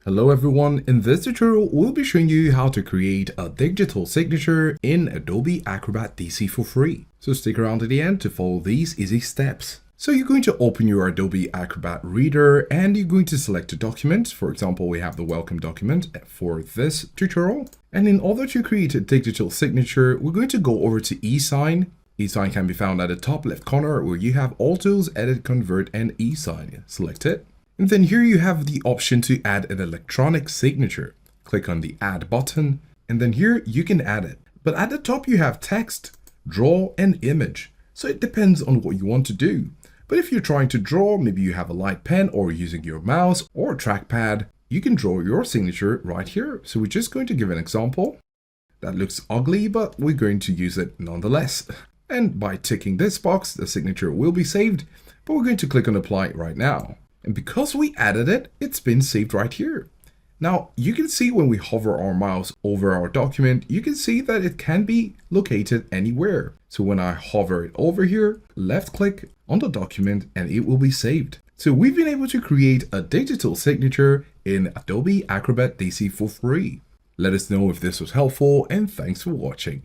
Hello everyone, in this tutorial we'll be showing you how to create a digital signature in Adobe Acrobat DC for free. So stick around to the end to follow these easy steps. So you're going to open your Adobe Acrobat Reader and you're going to select a document. For example, we have the welcome document for this tutorial. And in order to create a digital signature, we're going to go over to eSign. eSign can be found at the top left corner where you have All Tools, Edit, Convert, and eSign. Select it. And then here you have the option to add an electronic signature. Click on the Add button, and then here you can add it. But at the top you have text, draw, and image. So it depends on what you want to do. But if you're trying to draw, maybe you have a light pen or using your mouse or trackpad, you can draw your signature right here. So we're just going to give an example. That looks ugly, but we're going to use it nonetheless. And by ticking this box, the signature will be saved, but we're going to click on Apply right now. And because we added it, it's been saved right here. Now, you can see when we hover our mouse over our document, you can see that it can be located anywhere. So when I hover it over here, left click on the document and it will be saved. So we've been able to create a digital signature in Adobe Acrobat DC for free. Let us know if this was helpful and thanks for watching.